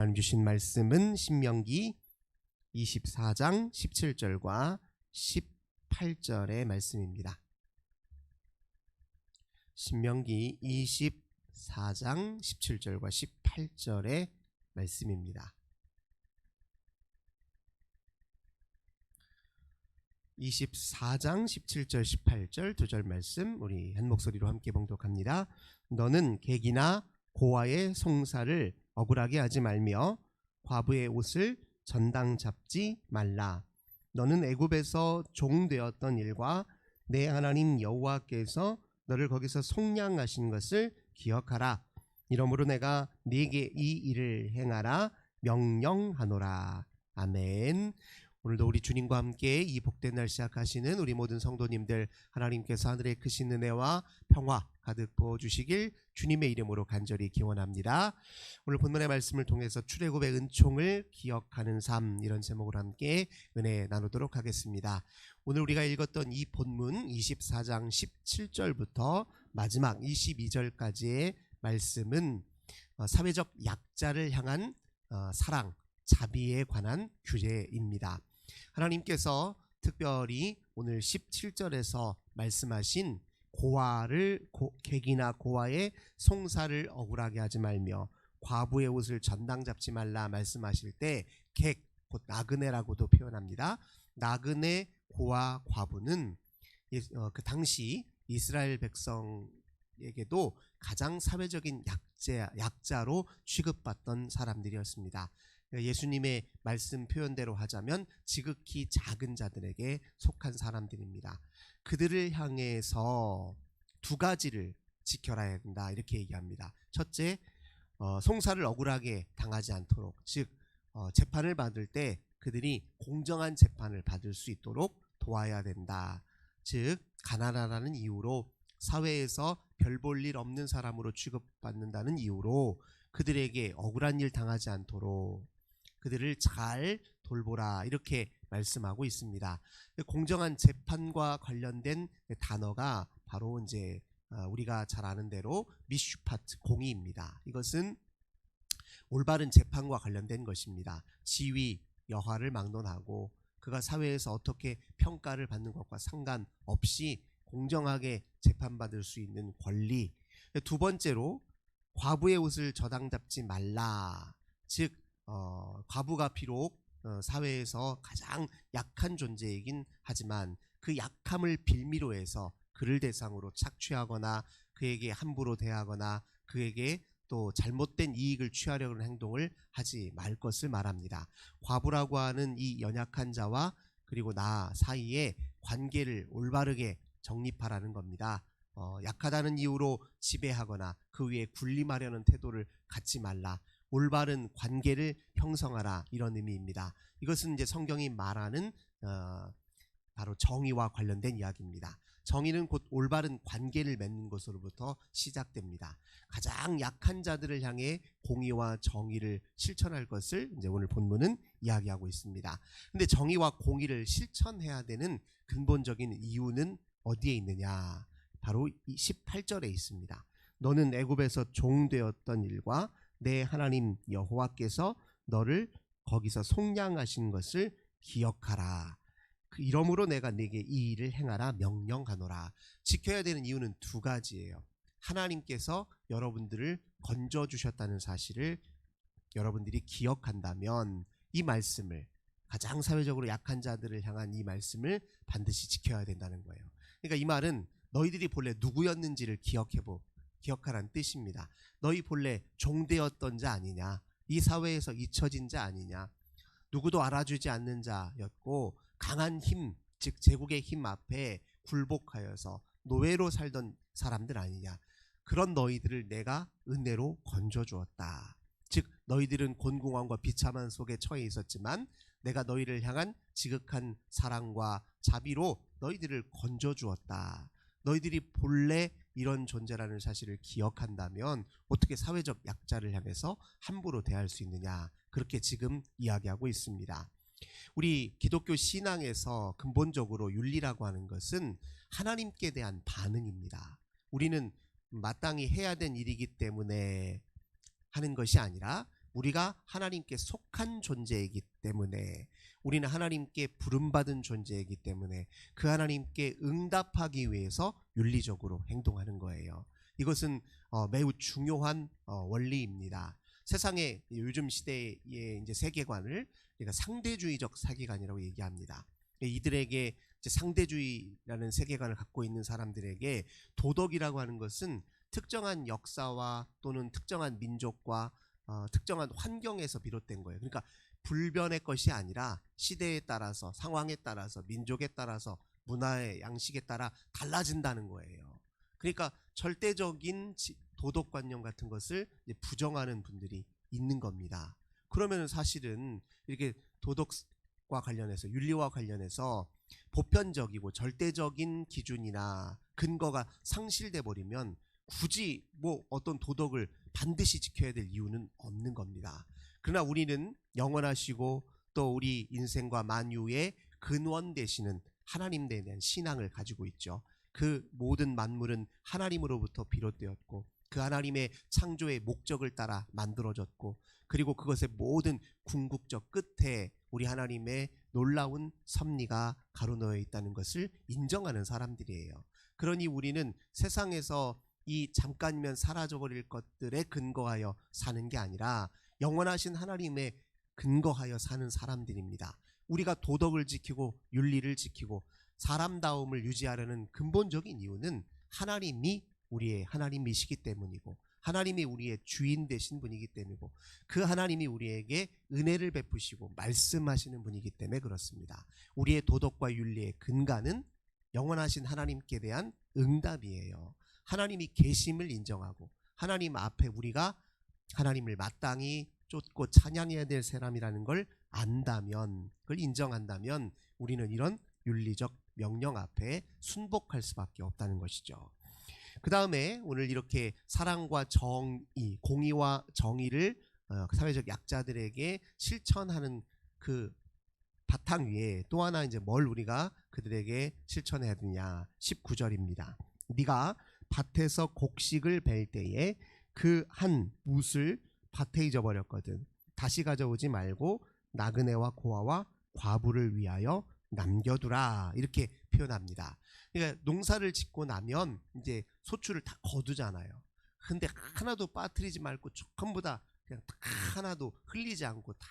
하나님 주신 말씀은 신명기 24장 17절과 18절의 말씀입니다. 신명기 24장 17절과 18절의 말씀입니다. 24장 17절 18절 두 절 말씀 우리 한 목소리로 함께 봉독합니다. 너는 객이나 고아의 송사를 억울하게 하지 말며 과부의 옷을 전당 잡지 말라. 너는 애굽에서 종되었던 일과 내 하나님 여호와께서 너를 거기서 속량하신 것을 기억하라. 이러므로 내가 네게 이 일을 행하라 명령하노라. 아멘. 오늘도 우리 주님과 함께 이 복된 날 시작하시는 우리 모든 성도님들, 하나님께서 하늘의 크신 은혜와 평화 가득 부어주시길 주님의 이름으로 간절히 기원합니다. 오늘 본문의 말씀을 통해서 출애굽의 은총을 기억하는 삶, 이런 제목으로 함께 은혜 나누도록 하겠습니다. 오늘 우리가 읽었던 이 본문 24장 17절부터 마지막 22절까지의 말씀은 사회적 약자를 향한 사랑, 자비에 관한 규례입니다. 하나님께서 특별히 오늘 17절에서 말씀하신 객이나 고아의 송사를 억울하게 하지 말며 과부의 옷을 전당 잡지 말라 말씀하실 때 객, 곧 나그네라고도 표현합니다. 나그네, 고아, 과부는 그 당시 이스라엘 백성에게도 가장 사회적인 약자로 취급받던 사람들이었습니다. 예수님의 말씀 표현대로 하자면 지극히 작은 자들에게 속한 사람들입니다. 그들을 향해서 두 가지를 지켜야 된다, 이렇게 얘기합니다. 첫째, 송사를 억울하게 당하지 않도록, 즉 재판을 받을 때 그들이 공정한 재판을 받을 수 있도록 도와야 된다. 즉 가난하다는 이유로, 사회에서 별 볼 일 없는 사람으로 취급받는다는 이유로 그들에게 억울한 일 당하지 않도록 그들을 잘 돌보라, 이렇게 말씀하고 있습니다. 공정한 재판과 관련된 단어가 바로 이제 우리가 잘 아는 대로 미슈파트, 공의입니다. 이것은 올바른 재판과 관련된 것입니다. 지위, 여하를 막론하고 그가 사회에서 어떻게 평가를 받는 것과 상관없이 공정하게 재판받을 수 있는 권리. 두 번째로 과부의 옷을 저당 잡지 말라. 즉 과부가 비록 사회에서 가장 약한 존재이긴 하지만 그 약함을 빌미로 해서 그를 대상으로 착취하거나 그에게 함부로 대하거나 그에게 또 잘못된 이익을 취하려는 행동을 하지 말 것을 말합니다. 과부라고 하는 이 연약한 자와 그리고 나 사이에 관계를 올바르게 정립하라는 겁니다. 약하다는 이유로 지배하거나 그 위에 군림하려는 태도를 갖지 말라. 올바른 관계를 형성하라, 이런 의미입니다. 이것은 이제 성경이 말하는 바로 정의와 관련된 이야기입니다. 정의는 곧 올바른 관계를 맺는 것으로부터 시작됩니다. 가장 약한 자들을 향해 공의와 정의를 실천할 것을 이제 오늘 본문은 이야기하고 있습니다. 근데 정의와 공의를 실천해야 되는 근본적인 이유는 어디에 있느냐? 바로 18절에 있습니다. 너는 애굽에서 종되었던 일과 내 하나님 여호와께서 너를 거기서 속량하신 것을 기억하라. 이러므로 내가 네게 이 일을 행하라 명령하노라. 지켜야 되는 이유는 두 가지예요. 하나님께서 여러분들을 건져주셨다는 사실을 여러분들이 기억한다면 이 말씀을, 가장 사회적으로 약한 자들을 향한 이 말씀을 반드시 지켜야 된다는 거예요. 그러니까 이 말은 너희들이 본래 누구였는지를 기억하라는 뜻입니다. 너희 본래 종되었던 자 아니냐, 이 사회에서 잊혀진 자 아니냐, 누구도 알아주지 않는 자였고 강한 힘, 즉 제국의 힘 앞에 굴복하여서 노예로 살던 사람들 아니냐. 그런 너희들을 내가 은혜로 건져주었다. 즉 너희들은 곤궁함과 비참한 속에 처해 있었지만 내가 너희를 향한 지극한 사랑과 자비로 너희들을 건져주었다. 너희들이 본래 이런 존재라는 사실을 기억한다면 어떻게 사회적 약자를 향해서 함부로 대할 수 있느냐, 그렇게 지금 이야기하고 있습니다. 우리 기독교 신앙에서 근본적으로 윤리라고 하는 것은 하나님께 대한 반응입니다. 우리는 마땅히 해야 된 일이기 때문에 하는 것이 아니라 우리가 하나님께 속한 존재이기 때문에, 우리는 하나님께 부름받은 존재이기 때문에 그 하나님께 응답하기 위해서 윤리적으로 행동하는 거예요. 이것은 매우 중요한 원리입니다. 세상의 요즘 시대의 이제 세계관을 우리가 상대주의적 세계관이라고 얘기합니다. 이들에게 이제 상대주의라는 세계관을 갖고 있는 사람들에게 도덕이라고 하는 것은 특정한 역사와 또는 특정한 민족과 특정한 환경에서 비롯된 거예요. 그러니까 불변의 것이 아니라 시대에 따라서, 상황에 따라서, 민족에 따라서, 문화의 양식에 따라 달라진다는 거예요. 그러니까 절대적인 도덕관념 같은 것을 이제 부정하는 분들이 있는 겁니다. 그러면 사실은 이렇게 도덕과 관련해서, 윤리와 관련해서 보편적이고 절대적인 기준이나 근거가 상실돼 버리면 굳이 뭐 어떤 도덕을 반드시 지켜야 될 이유는 없는 겁니다. 그러나 우리는 영원하시고 또 우리 인생과 만유의 근원 되시는 하나님에 대한 신앙을 가지고 있죠. 그 모든 만물은 하나님으로부터 비롯되었고 그 하나님의 창조의 목적을 따라 만들어졌고, 그리고 그것의 모든 궁극적 끝에 우리 하나님의 놀라운 섭리가 가로놓여 있다는 것을 인정하는 사람들이에요. 그러니 우리는 세상에서 이 잠깐이면 사라져버릴 것들에 근거하여 사는 게 아니라 영원하신 하나님의 근거하여 사는 사람들입니다. 우리가 도덕을 지키고 윤리를 지키고 사람다움을 유지하려는 근본적인 이유는 하나님이 우리의 하나님이시기 때문이고, 하나님이 우리의 주인 되신 분이기 때문이고, 그 하나님이 우리에게 은혜를 베푸시고 말씀하시는 분이기 때문에 그렇습니다. 우리의 도덕과 윤리의 근간은 영원하신 하나님께 대한 응답이에요. 하나님이 계심을 인정하고 하나님 앞에 우리가 하나님을 마땅히 쫓고 찬양해야 될 사람이라는 걸 안다면, 그걸 인정한다면 우리는 이런 윤리적 명령 앞에 순복할 수밖에 없다는 것이죠. 그 다음에 오늘 이렇게 사랑과 정의, 공의와 정의를 사회적 약자들에게 실천하는 그 바탕 위에 또 하나 이제 뭘 우리가 그들에게 실천해야 되냐. 19절입니다. 네가 밭에서 곡식을 벨 때에 그 한 뭇을 밭에 잊어버렸거든. 다시 가져오지 말고 나그네와 고아와 과부를 위하여 남겨두라. 이렇게 표현합니다. 그러니까 농사를 짓고 나면 이제 소출을 다 거두잖아요. 근데 하나도 빠뜨리지 말고 전부 다 그냥 하나도 흘리지 않고 다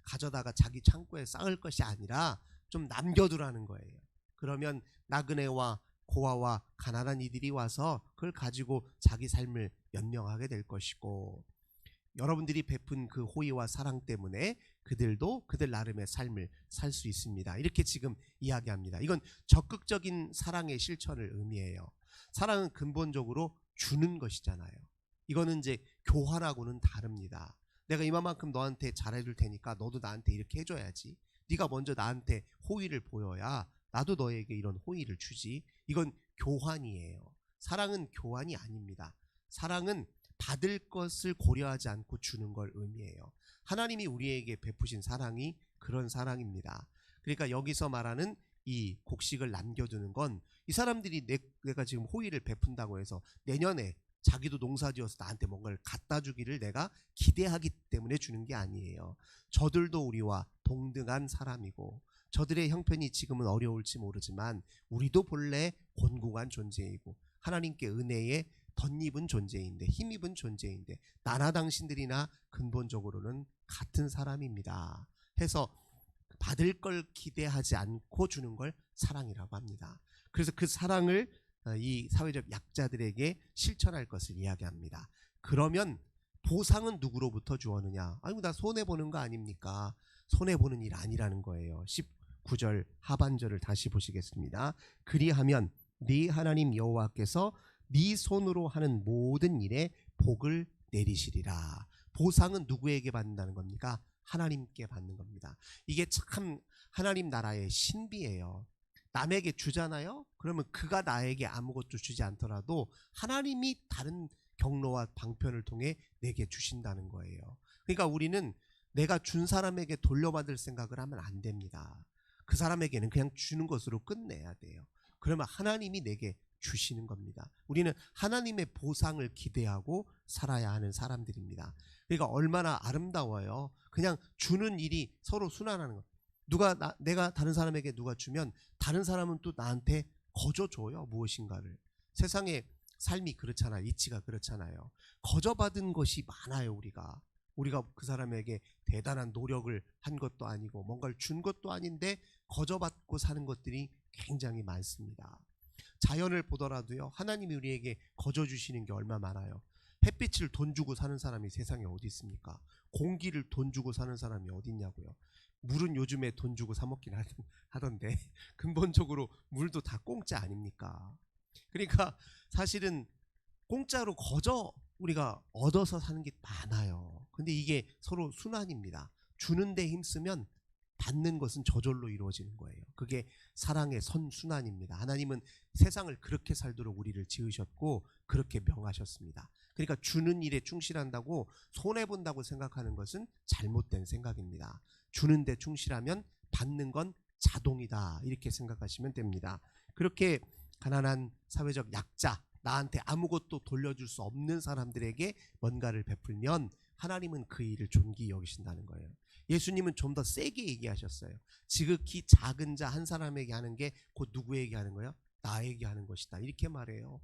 가져다가 자기 창고에 쌓을 것이 아니라 좀 남겨두라는 거예요. 그러면 나그네와 고아와 가난한 이들이 와서 그걸 가지고 자기 삶을 연명하게 될 것이고, 여러분들이 베푼 그 호의와 사랑 때문에 그들도 그들 나름의 삶을 살 수 있습니다. 이렇게 지금 이야기합니다. 이건 적극적인 사랑의 실천을 의미해요. 사랑은 근본적으로 주는 것이잖아요. 이거는 이제 교환하고는 다릅니다. 내가 이만큼 너한테 잘해줄 테니까 너도 나한테 이렇게 해줘야지. 네가 먼저 나한테 호의를 보여야 나도 너에게 이런 호의를 주지. 이건 교환이에요. 사랑은 교환이 아닙니다. 사랑은 받을 것을 고려하지 않고 주는 걸 의미해요. 하나님이 우리에게 베푸신 사랑이 그런 사랑입니다. 그러니까 여기서 말하는 이 곡식을 남겨두는 건 이 사람들이 내가 지금 호의를 베푼다고 해서 내년에 자기도 농사지어서 나한테 뭔가를 갖다 주기를 내가 기대하기 때문에 주는 게 아니에요. 저들도 우리와 동등한 사람이고 저들의 형편이 지금은 어려울지 모르지만 우리도 본래 곤궁한 존재이고 하나님께 은혜에 덧입은 존재인데, 힘입은 존재인데 나나 당신들이나 근본적으로는 같은 사람입니다. 해서 받을 걸 기대하지 않고 주는 걸 사랑이라고 합니다. 그래서 그 사랑을 이 사회적 약자들에게 실천할 것을 이야기합니다. 그러면 보상은 누구로부터 주었느냐? 아이고 나 손해보는 거 아닙니까? 손해보는 일 아니라는 거예요. 19절 하반절을 다시 보시겠습니다. 그리하면 네 하나님 여호와께서 네 손으로 하는 모든 일에 복을 내리시리라. 보상은 누구에게 받는다는 겁니까? 하나님께 받는 겁니다. 이게 참 하나님 나라의 신비예요. 남에게 주잖아요? 그러면 그가 나에게 아무것도 주지 않더라도 하나님이 다른 경로와 방편을 통해 내게 주신다는 거예요. 그러니까 우리는 내가 준 사람에게 돌려받을 생각을 하면 안 됩니다. 그 사람에게는 그냥 주는 것으로 끝내야 돼요. 그러면 하나님이 내게 주시는 겁니다. 우리는 하나님의 보상을 기대하고 살아야 하는 사람들입니다. 그러니까 얼마나 아름다워요. 그냥 주는 일이 서로 순환하는 거. 내가 다른 사람에게 누가 주면 다른 사람은 또 나한테 거저 줘요. 무엇인가를. 세상의 삶이 그렇잖아요. 이치가 그렇잖아요. 거저 받은 것이 많아요. 우리가 그 사람에게 대단한 노력을 한 것도 아니고 뭔가를 준 것도 아닌데 거저 받고 사는 것들이 굉장히 많습니다. 자연을 보더라도요, 하나님이 우리에게 거저 주시는 게 얼마 많아요. 햇빛을 돈 주고 사는 사람이 세상에 어디 있습니까? 공기를 돈 주고 사는 사람이 어디 있냐고요. 물은 요즘에 돈 주고 사 먹긴 하던데 근본적으로 물도 다 공짜 아닙니까? 그러니까 사실은 공짜로 거저 우리가 얻어서 사는 게 많아요. 근데 이게 서로 순환입니다. 주는 데 힘쓰면 받는 것은 저절로 이루어지는 거예요. 그게 사랑의 선순환입니다. 하나님은 세상을 그렇게 살도록 우리를 지으셨고 그렇게 명하셨습니다. 그러니까 주는 일에 충실한다고 손해본다고 생각하는 것은 잘못된 생각입니다. 주는 데 충실하면 받는 건 자동이다, 이렇게 생각하시면 됩니다. 그렇게 가난한 사회적 약자, 나한테 아무것도 돌려줄 수 없는 사람들에게 뭔가를 베풀면 하나님은 그 일을 존귀히 여기신다는 거예요. 예수님은 좀 더 세게 얘기하셨어요. 지극히 작은 자 한 사람에게 하는 게 곧 누구에게 하는 거예요? 나에게 하는 것이다, 이렇게 말해요.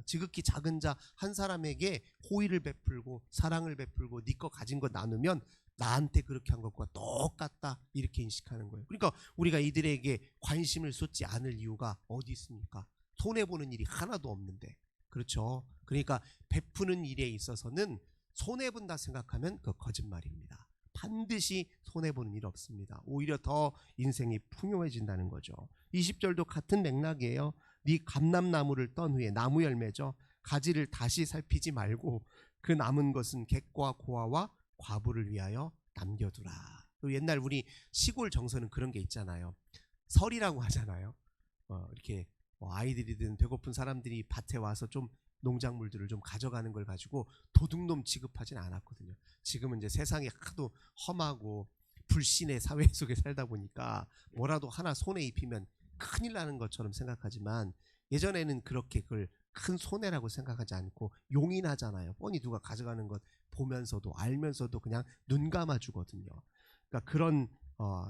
지극히 작은 자 한 사람에게 호의를 베풀고 사랑을 베풀고 네 거 가진 거 나누면 나한테 그렇게 한 것과 똑같다, 이렇게 인식하는 거예요. 그러니까 우리가 이들에게 관심을 쏟지 않을 이유가 어디 있습니까? 손해보는 일이 하나도 없는데. 그렇죠. 그러니까 베푸는 일에 있어서는 손해본다 생각하면 그 거짓말입니다. 반드시 손해보는 일 없습니다. 오히려 더 인생이 풍요해진다는 거죠. 20절도 같은 맥락이에요. 네 감람나무를 떤 후에, 나무 열매죠, 가지를 다시 살피지 말고 그 남은 것은 객과 고아와 과부를 위하여 남겨두라. 옛날 우리 시골 정서는 그런 게 있잖아요. 설이라고 하잖아요. 이렇게 아이들이든 배고픈 사람들이 밭에 와서 좀 농작물들을 좀 가져가는 걸 가지고 도둑놈 취급하진 않았거든요. 지금은 이제 세상이 하도 험하고 불신의 사회 속에 살다 보니까 뭐라도 하나 손에 입히면 큰일 나는 것처럼 생각하지만, 예전에는 그렇게 그걸 큰 손해라고 생각하지 않고 용인하잖아요. 뻔히 누가 가져가는 것 보면서도 알면서도 그냥 눈 감아주거든요. 그러니까 그런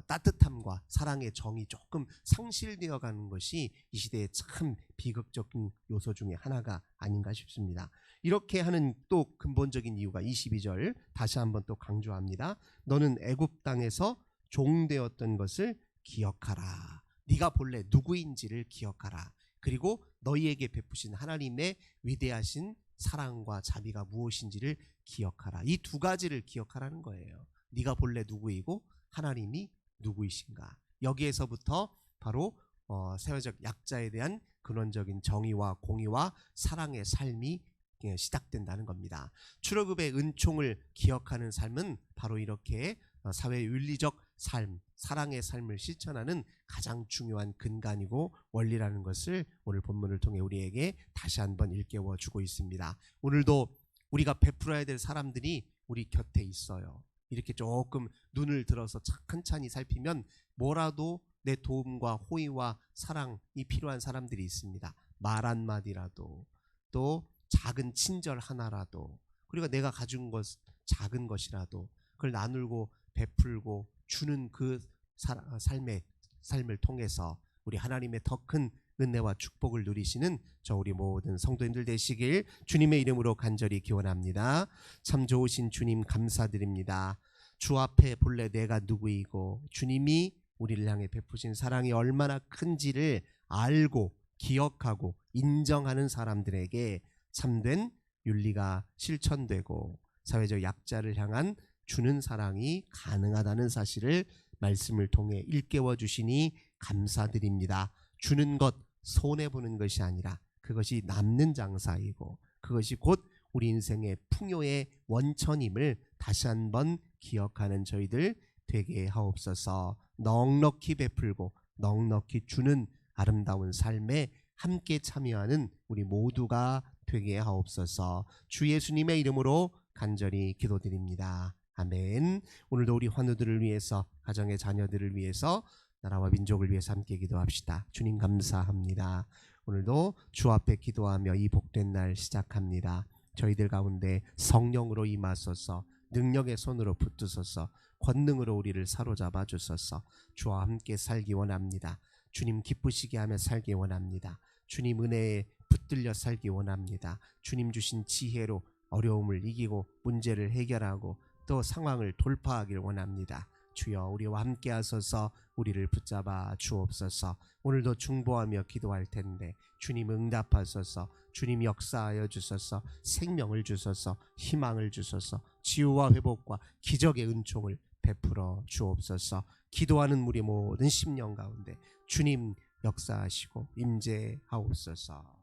따뜻함과 사랑의 정이 조금 상실되어 가는 것이 이 시대의 참 비극적인 요소 중에 하나가 아닌가 싶습니다. 이렇게 하는 또 근본적인 이유가 22절 다시 한번 또 강조합니다. 너는 애굽 땅에서 종되었던 것을 기억하라. 네가 본래 누구인지를 기억하라. 그리고 너희에게 베푸신 하나님의 위대하신 사랑과 자비가 무엇인지를 기억하라. 이 두 가지를 기억하라는 거예요. 네가 본래 누구이고 하나님이 누구이신가. 여기에서부터 바로 사회적 약자에 대한 근원적인 정의와 공의와 사랑의 삶이 시작된다는 겁니다. 출애굽의 은총을 기억하는 삶은 바로 이렇게 사회 윤리적 삶, 사랑의 삶을 실천하는 가장 중요한 근간이고 원리라는 것을 오늘 본문을 통해 우리에게 다시 한번 일깨워 주고 있습니다. 오늘도 우리가 베풀어야 될 사람들이 우리 곁에 있어요. 이렇게 조금 눈을 들어서 찬찬히 살피면 뭐라도 내 도움과 호의와 사랑이 필요한 사람들이 있습니다. 말 한마디라도, 또 작은 친절 하나라도, 그리고 내가 가진 것 작은 것이라도 그걸 나누고 베풀고 주는 그 삶을 통해서 우리 하나님의 더 큰 은혜와 축복을 누리시는 저 우리 모든 성도님들 되시길 주님의 이름으로 간절히 기원합니다. 참 좋으신 주님 감사드립니다. 주 앞에 본래 내가 누구이고 주님이 우리를 향해 베푸신 사랑이 얼마나 큰지를 알고 기억하고 인정하는 사람들에게 참된 윤리가 실천되고 사회적 약자를 향한 주는 사랑이 가능하다는 사실을 말씀을 통해 일깨워 주시니 감사드립니다. 주는 것 손해보는 것이 아니라 그것이 남는 장사이고 그것이 곧 우리 인생의 풍요의 원천임을 다시 한번 기억하는 저희들 되게 하옵소서. 넉넉히 베풀고 넉넉히 주는 아름다운 삶에 함께 참여하는 우리 모두가 되게 하옵소서. 주 예수님의 이름으로 간절히 기도드립니다. 아멘. 오늘도 우리 환우들을 위해서, 가정의 자녀들을 위해서, 나라와 민족을 위해서 함께 기도합시다. 주님 감사합니다. 오늘도 주 앞에 기도하며 이 복된 날 시작합니다. 저희들 가운데 성령으로 임하소서, 능력의 손으로 붙드소서, 권능으로 우리를 사로잡아 주소서. 주와 함께 살기 원합니다. 주님 기쁘시게 하며 살기 원합니다. 주님 은혜에 붙들려 살기 원합니다. 주님 주신 지혜로 어려움을 이기고 문제를 해결하고 또 상황을 돌파하길 원합니다. 주여 우리와 함께 하소서, 우리를 붙잡아 주옵소서. 오늘도 중보하며 기도할 텐데 주님 응답하소서, 주님 역사하여 주소서, 생명을 주소서, 희망을 주소서, 치유와 회복과 기적의 은총을 베풀어 주옵소서. 기도하는 우리 모든 심령 가운데 주님 역사하시고 임재하옵소서.